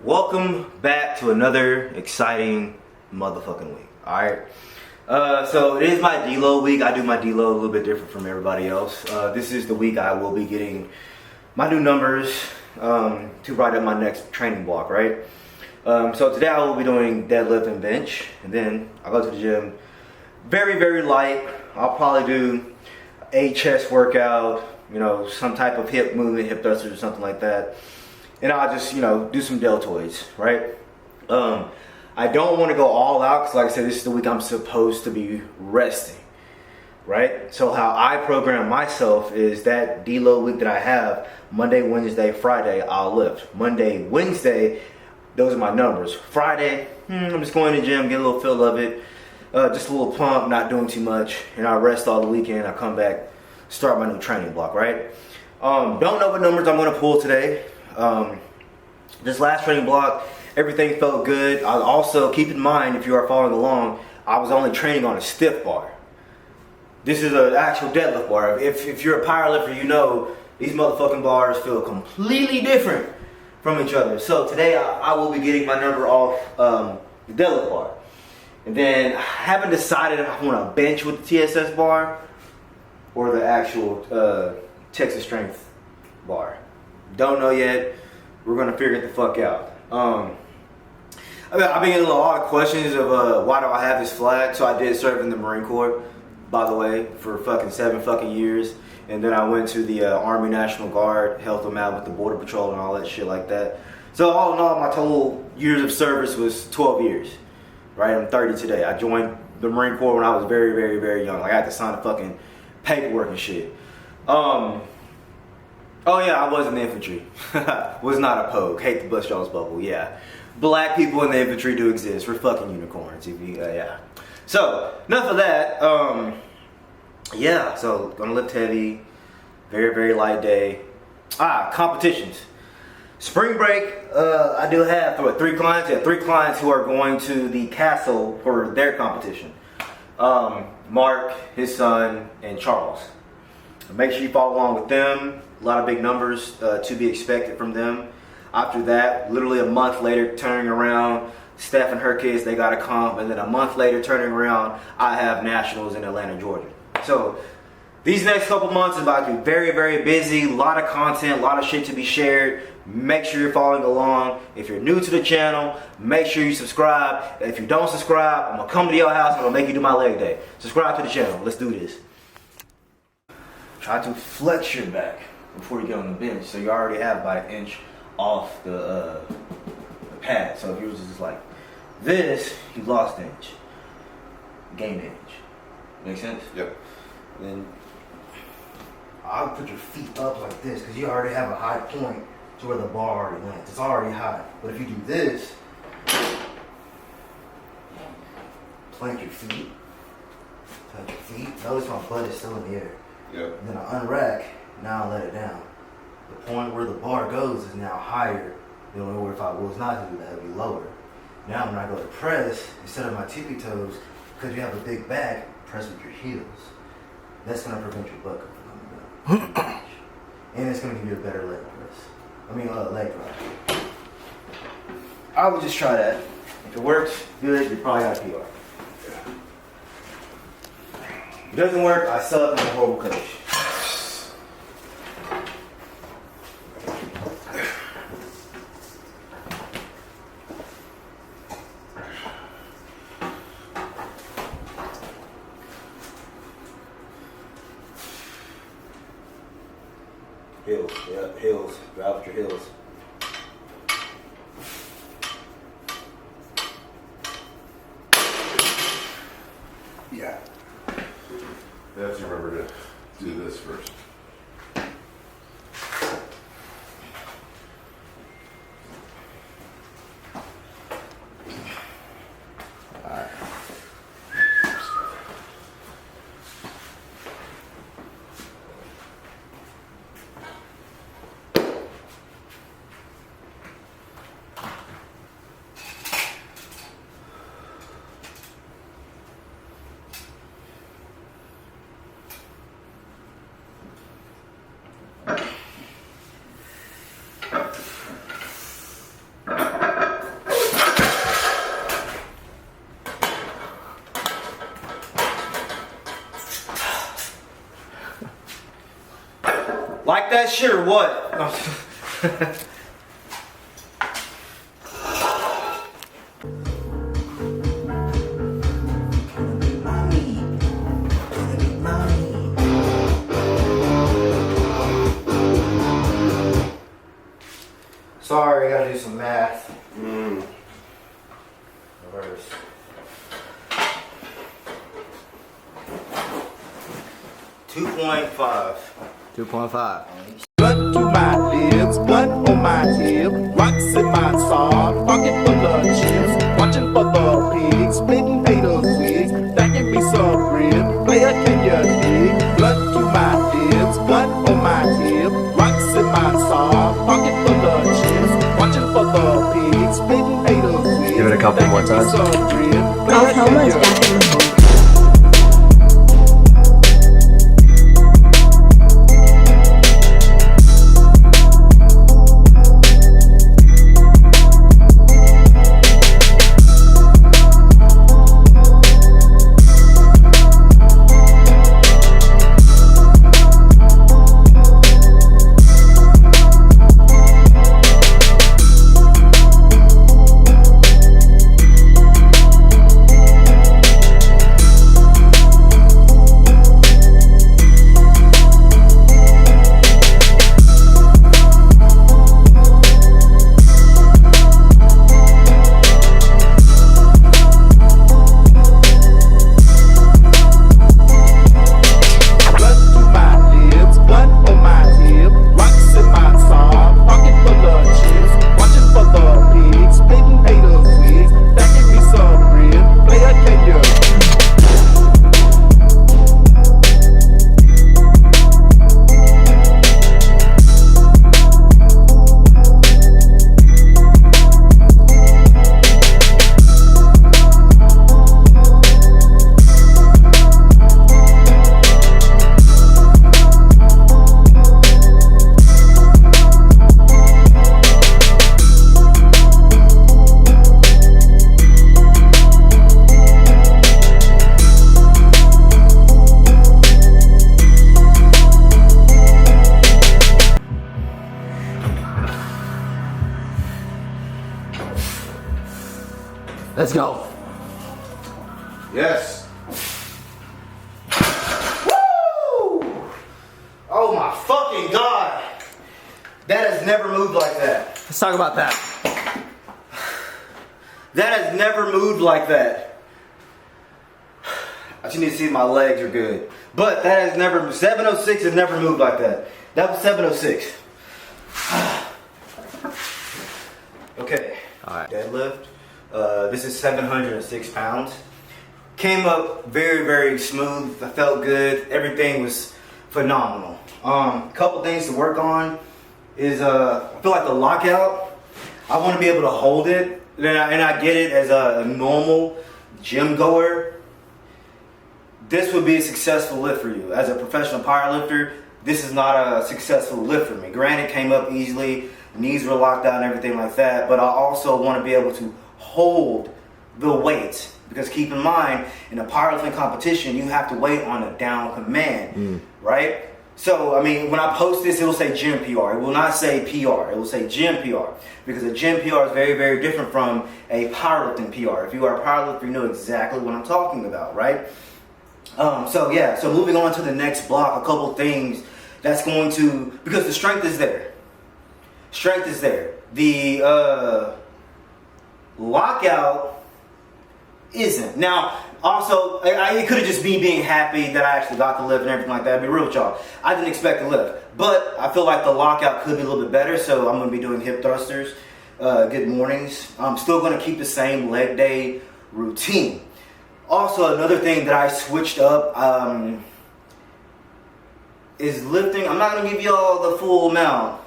Welcome back to another exciting motherfucking week. Alright. So it is my deload week. I do my deload a little bit different from everybody else. This is the week I will be getting my new numbers to write up my next training block, right? So today I will be doing deadlift and bench, and then I'll go to the gym. Very, very light. I'll probably do a chest workout, you know, some type of hip movement, hip thrusters or something like that. And I'll just, do some deltoids, right? I don't want to go all out because, like I said, this is the week I'm supposed to be resting, right? So how I program myself is that deload week that I have, Monday, Wednesday, Friday, I'll lift. Monday, Wednesday, those are my numbers. Friday, I'm just going to the gym, get a little feel of it, just a little pump, not doing too much, and I rest all the weekend. I come back, start my new training block, right? Don't know what numbers I'm going to pull today. This last training block, everything felt good. I also, keep in mind, if you are following along, I was only training on a stiff bar. This is an actual deadlift bar. If you're a powerlifter, you know these motherfucking bars feel completely different from each other. So today I will be getting my number off the deadlift bar. And then I haven't decided if I want to bench with the TSS bar or the actual Texas Strength bar. Don't know yet. We're gonna figure it the fuck out. I've been getting a lot of questions of why do I have this flag? So I did serve in the Marine Corps, by the way, for fucking 7 fucking years, and then I went to the Army National Guard, helped them out with the Border Patrol and all that shit like that. So all in all, my total years of service was 12 years. Right, I'm 30 today. I joined the Marine Corps when I was very, very, very young. Like I had to sign the fucking paperwork and shit. Oh yeah, I was in the infantry. Was not a pogue. Hate to bust y'all's bubble. Yeah, black people in the infantry do exist. We're fucking unicorns. If you, yeah. So enough of that. Yeah. So gonna lift heavy. Very, very light day. Competitions. Spring break. I do have 3 clients. Yeah, 3 clients who are going to the castle for their competition. Mark, his son, and Charles. Make sure you follow along with them. A lot of big numbers to be expected from them. After that, literally a month later, turning around, Steph and her kids, they got a comp. And then a month later, turning around, I have nationals in Atlanta, Georgia. So these next couple months is about to be very, very busy. A lot of content, a lot of shit to be shared. Make sure you're following along. If you're new to the channel, make sure you subscribe. If you don't subscribe, I'm going to come to your house and I'm going to make you do my leg day. Subscribe to the channel. Let's do this. Try to flex your back before you get on the bench, so you already have about 1 inch off the pad. So if you was just like this, you lost 1 inch, gained 1 inch. Make sense? Yep. Then I'll put your feet up like this because you already have a high point to where the bar already lands. It's already high. But if you do this, plant your feet, touch your feet. Notice my butt is still in the air. Yep. And then I unrack, now I let it down. The point where the bar goes is now higher than where if I was not to do that, it would be lower. Now when I go to press, instead of my tippy toes, because you have a big back, press with your heels. That's going to prevent your butt from coming down. And it's going to give you a better leg press. Leg drive. I would just try that. If it works, good, you probably got a PR. If it doesn't work, I suck, I'm a horrible coach. Heels, yeah, heels. Drive with your heels. Yeah. You have to remember to do this first. Alright. that shit or what? Sorry, I gotta do some math. Reverse. 2.5. 2.5. Blood to my lips, blood on my hip, rocks in my sock, pocket full of chips, watching for the pigs, splitting haters' wigs, that give me some rib, player can you dig? Blood to my lips, blood on my hip, rocks in my sock, pocket full of chips, watching for the pigs, splitting haters' wigs. Give it a couple more times. Oklahoma's back in the home. Let's go. Yes. Woo! Oh my fucking God. That has never moved like that. Let's talk about that. That has never moved like that. I just need to see if my legs are good. But that has never, 706 has never moved like that. That was 706. Okay. All right. Deadlift. This is 706 pounds. Came up very, very smooth. I felt good. Everything was phenomenal. Couple things to work on is I feel like the lockout. I want to be able to hold it, and I get it as a normal gym goer. This would be a successful lift for you. As a professional powerlifter, this is not a successful lift for me. Granted, it came up easily, knees were locked out and everything like that, but I also want to be able to hold the weight, because keep in mind, in a powerlifting competition, you have to wait on a down command, right? So, I mean, when I post this, it will say gym PR. It will not say PR. It will say gym PR, because a gym PR is very, very different from a powerlifting PR. If you are a powerlifter, you know exactly what I'm talking about, right? So moving on to the next block, a couple things that's going to, because the strength is there. Strength is there. The lockout isn't. Now, also, it could have just been being happy that I actually got the lift and everything like that. I'll be real with y'all. I didn't expect the lift. But I feel like the lockout could be a little bit better, so I'm going to be doing hip thrusters. Good mornings. I'm still going to keep the same leg day routine. Also, another thing that I switched up is lifting. I'm not going to give y'all the full amount,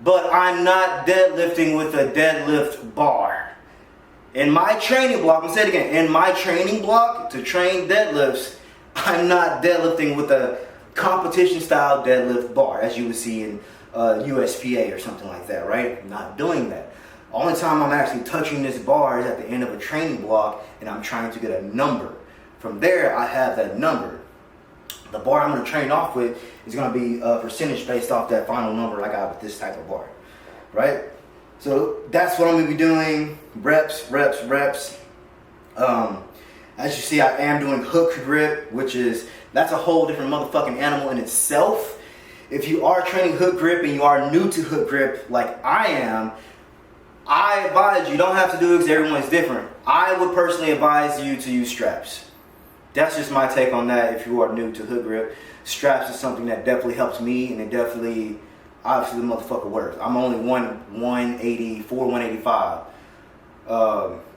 but I'm not deadlifting with a deadlift bar. In my training block, I'm going to say it again, in my training block to train deadlifts, I'm not deadlifting with a competition style deadlift bar, as you would see in USPA or something like that, right? I'm not doing that. Only time I'm actually touching this bar is at the end of a training block, and I'm trying to get a number. From there, I have that number. the bar I'm gonna train off with is gonna be a percentage based off that final number I got with this type of bar, right? So that's what I'm gonna be doing, reps. As you see, I am doing hook grip, that's a whole different motherfucking animal in itself. If you are training hook grip and you are new to hook grip like I am, I advise you don't have to do it because everyone's different. I would personally advise you to use straps. That's just my take on that. If you are new to hook grip, straps is something that definitely helps me, and it definitely, obviously, the motherfucker works. I'm only 184, 185,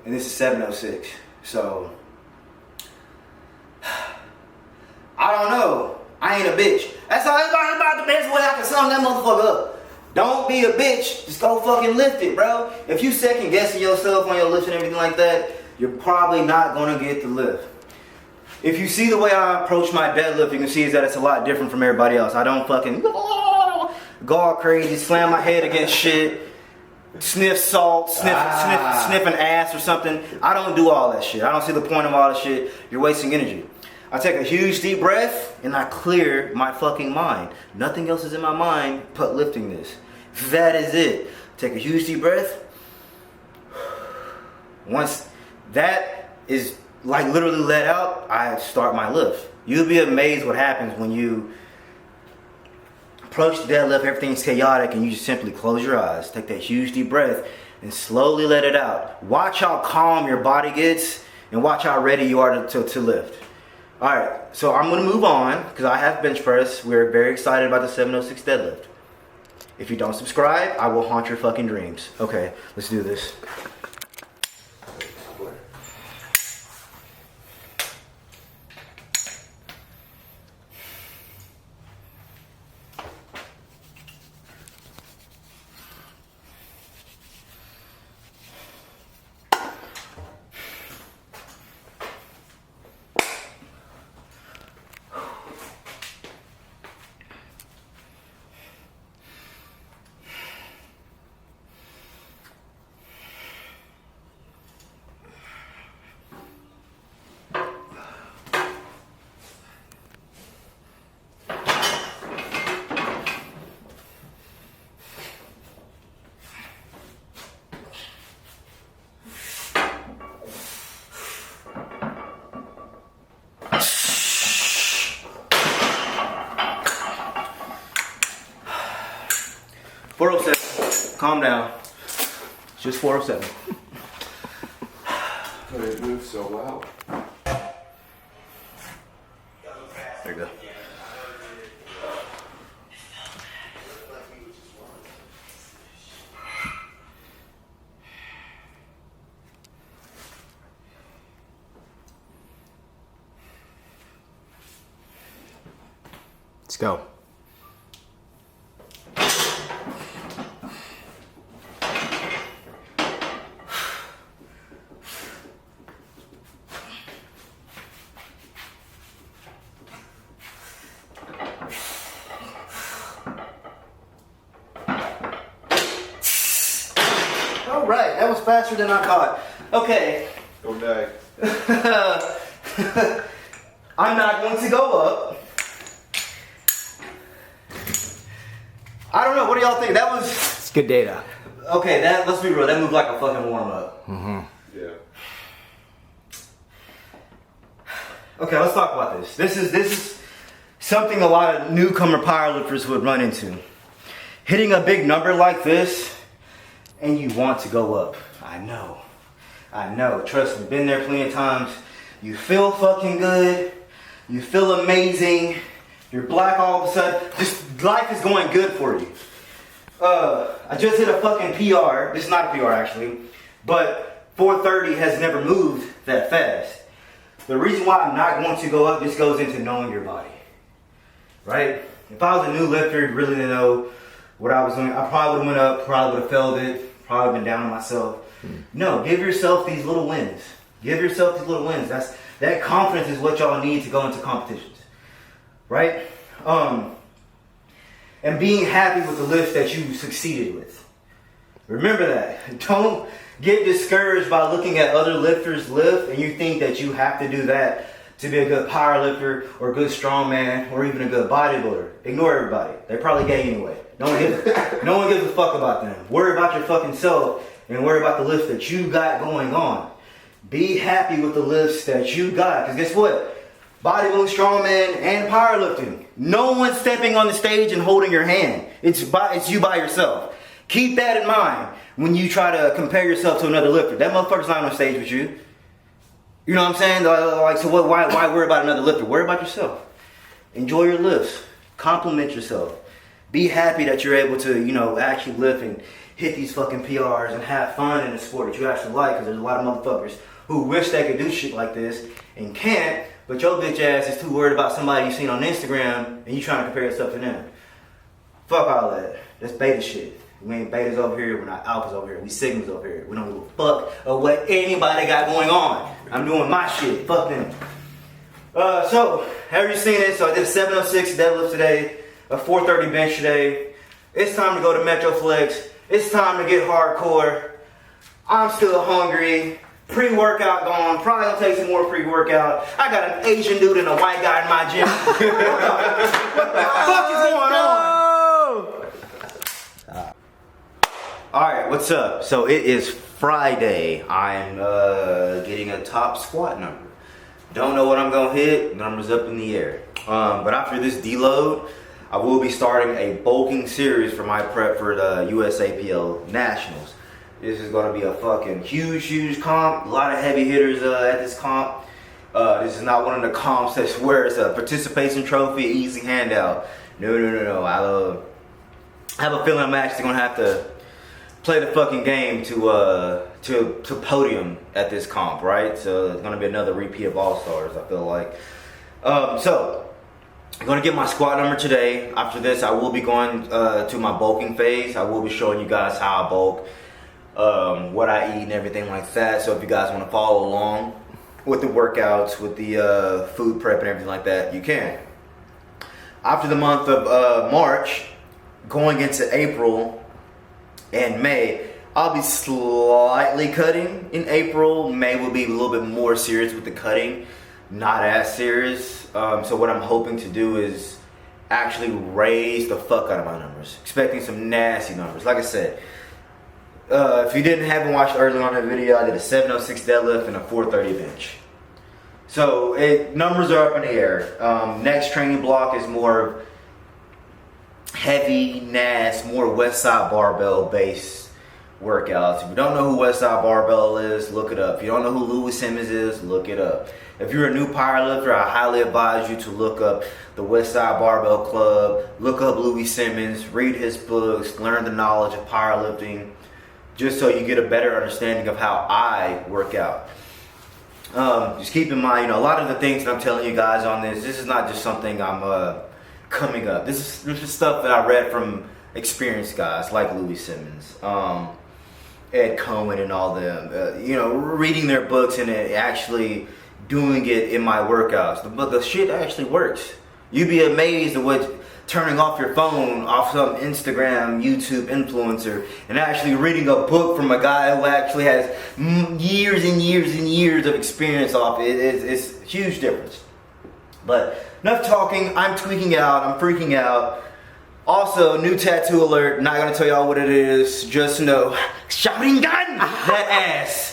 and this is 706. So I don't know. I ain't a bitch. That's about the best way I can sum that motherfucker up. Don't be a bitch. Just go fucking lift it, bro. If you second guessing yourself on your lifts and everything like that, you're probably not gonna get the lift. If you see the way I approach my deadlift, you can see is that it's a lot different from everybody else. I don't fucking go all crazy, slam my head against shit, sniff salt, sniff an ass or something. I don't do all that shit. I don't see the point of all that shit. You're wasting energy. I take a huge deep breath and I clear my fucking mind. Nothing else is in my mind but lifting this. That is it. Take a huge deep breath. Once that is like literally let out, I start my lift. You'll be amazed what happens when you approach the deadlift, everything's chaotic, and you just simply close your eyes, take that huge deep breath, and slowly let it out. Watch how calm your body gets, and watch how ready you are to lift. Alright, so I'm going to move on, because I have bench press. We're very excited about the 706 deadlift. If you don't subscribe, I will haunt your fucking dreams. Okay, let's do this. Calm down. It's just 407. But it moves so well. There you go. Let's go. All right, that was faster than I thought. Okay. Don't die. I'm not going to go up. I don't know. What do y'all think? That was It's good data. okay. Let's be real. That moved like a fucking warm up. Yeah. Okay, let's talk about this. This is something a lot of newcomer powerlifters would run into. Hitting a big number like this, and you want to go up. I know. Trust me, been there plenty of times. You feel fucking good. You feel amazing. You're black all of a sudden. Just life is going good for you. I just hit a fucking PR. This is not a PR actually, but 430 has never moved that fast. The reason why I'm not going to go up just goes into knowing your body, right? If I was a new lifter, really didn't know what I was doing, I probably would have went up, probably would have failed it, probably been down on myself. No, give yourself these little wins. Give yourself these little wins. That confidence is what y'all need to go into competitions, right? And being happy with the lift that you succeeded with. Remember that. Don't get discouraged by looking at other lifters lift and you think that you have to do that to be a good powerlifter or a good strongman or even a good bodybuilder. Ignore everybody. They're probably gay anyway. No one gives a fuck about them. Worry about your fucking self and worry about the lifts that you got going on. Be happy with the lifts that you got. Because guess what? Bodybuilding, strongman, and powerlifting. No one's stepping on the stage and holding your hand. It's you by yourself. Keep that in mind when you try to compare yourself to another lifter. That motherfucker's not on stage with you. You know what I'm saying? Like, so what? Why worry about another lifter? Worry about yourself. Enjoy your lifts. Compliment yourself. Be happy that you're able to, actually lift and hit these fucking PRs and have fun in the sport that you actually like. Because there's a lot of motherfuckers who wish they could do shit like this and can't. But your bitch ass is too worried about somebody you seen on Instagram and you trying to compare yourself to them. Fuck all that. That's beta shit. We ain't betas over here, we're not alphas over here, we sigmas over here. We don't give a fuck of what anybody got going on. I'm doing my shit, fuck them. So, have you seen it? So I did a 706 deadlift today, a 430 bench today. It's time to go to Metro Flex. It's time to get hardcore. I'm still hungry. Pre-workout gone. Probably gonna take some more pre-workout. I got an Asian dude and a white guy in my gym. What the fuck is going on? Alright, what's up? So it is Friday. I'm getting a top squat number. Don't know what I'm gonna hit. Numbers up in the air. But after this deload, I will be starting a bulking series for my prep for the USAPL Nationals. This is gonna be a fucking huge comp. A lot of heavy hitters at this comp. This is not one of the comps that's where it's a participation trophy, easy handout. No. I have a feeling I'm actually gonna have to play the fucking game to podium at this comp, right? So it's gonna be another repeat of All Stars, I feel like. So I'm gonna get my squat number today. After this, I will be going to my bulking phase. I will be showing you guys how I bulk, what I eat and everything like that. So if you guys want to follow along with the workouts, with the food prep and everything like that, you can. After the month of March, going into April and May, I'll be slightly cutting in April. May will be a little bit more serious with the cutting, not as serious. So what I'm hoping to do is actually raise the fuck out of my numbers. Expecting some nasty numbers. Like I said, if you haven't watched earlier on the video, I did a 706 deadlift and a 430 bench. So numbers are up in the air. Next training block is more heavy, more West Side Barbell based workouts. If you don't know who West Side Barbell is, look it up. If you don't know who Louis Simmons is, look it up. If you're a new powerlifter, I highly advise you to look up the West Side Barbell Club, look up Louis Simmons, read his books, learn the knowledge of powerlifting, just so you get a better understanding of how I work out. Just keep in mind, a lot of the things that I'm telling you guys on this is not just something I'm coming up. This is stuff that I read from experienced guys like Louis Simmons, Ed Cohen and all them. Reading their books and actually doing it in my workouts. The shit actually works. You'd be amazed at what turning off your phone off some Instagram, YouTube influencer and actually reading a book from a guy who actually has years and years of experience off it. It's a huge difference. But enough talking. I'm tweaking out. I'm freaking out. Also, new tattoo alert. Not gonna tell y'all what it is. Just know, shouting gun that ass.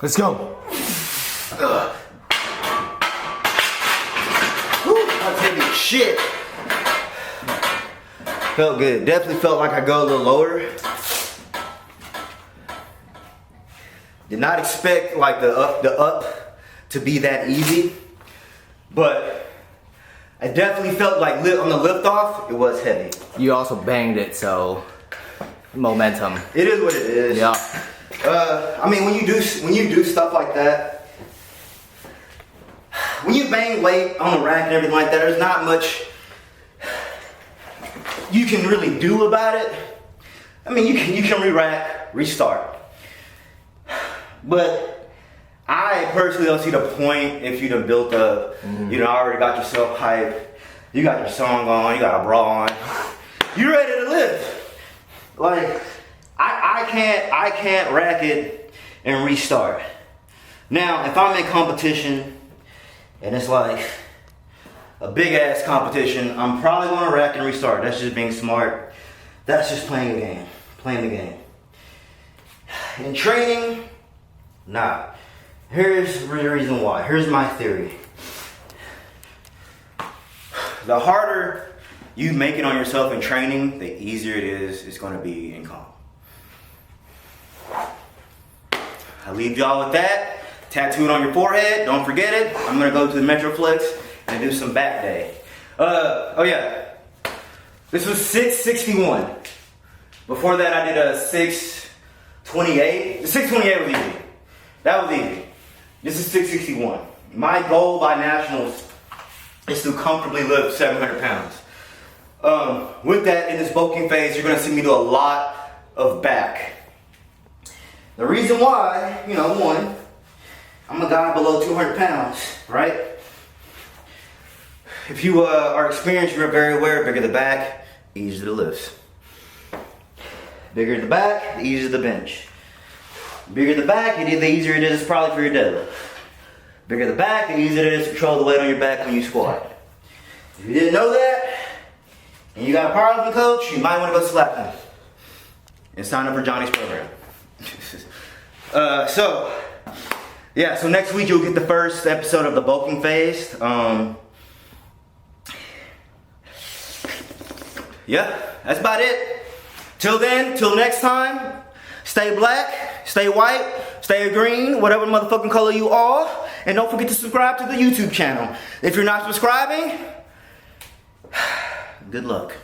Let's go. Woo, that's heavy as shit. Felt good. Definitely felt like I go a little lower. Did not expect like the up to be that easy, but I definitely felt like on the lift off, it was heavy. You also banged it, so momentum. It is what it is. Yeah. I mean, when you do stuff like that, when you bang weight on the rack and everything like that, there's not much you can really do about it. I mean, you can re-rack, restart. But I personally don't see the point if you done built up, you know, already got yourself hyped, you got your song on, you got a bra on, you ready to lift. Like, I can't rack it and restart. Now, if I'm in competition and it's like a big ass competition, I'm probably gonna rack and restart. That's just being smart. That's just playing the game. Playing the game. In training, nah. Here's the reason why. Here's my theory. The harder you make it on yourself in training, the easier it is it's gonna be in comp. I leave y'all with that. Tattooed on your forehead, don't forget it. I'm gonna go to the Metroflex and do some back day. Oh yeah. This was 661. Before that I did a 628. The 628 was easy. That was easy. This is 661. My goal by nationals is to comfortably lift 700 pounds. With that, in this bulking phase, you're gonna see me do a lot of back. The reason why, you know, one, I'm a guy below 200 pounds, right? If you are experienced, you're very aware, bigger the back, easier the lifts. Bigger the back, the easier the bench. Bigger the back, the easier it is probably for your deadlift. Bigger the back, the easier it is to control the weight on your back when you squat. If you didn't know that, and you got a powerlifting coach, you might want to go slap him and sign up for Johnny's program. So next week you'll get the first episode of the bulking phase. Yeah, that's about it. Till then, till next time, stay black, stay white, stay green, whatever motherfucking color you are, and don't forget to subscribe to the YouTube channel. If you're not subscribing, good luck.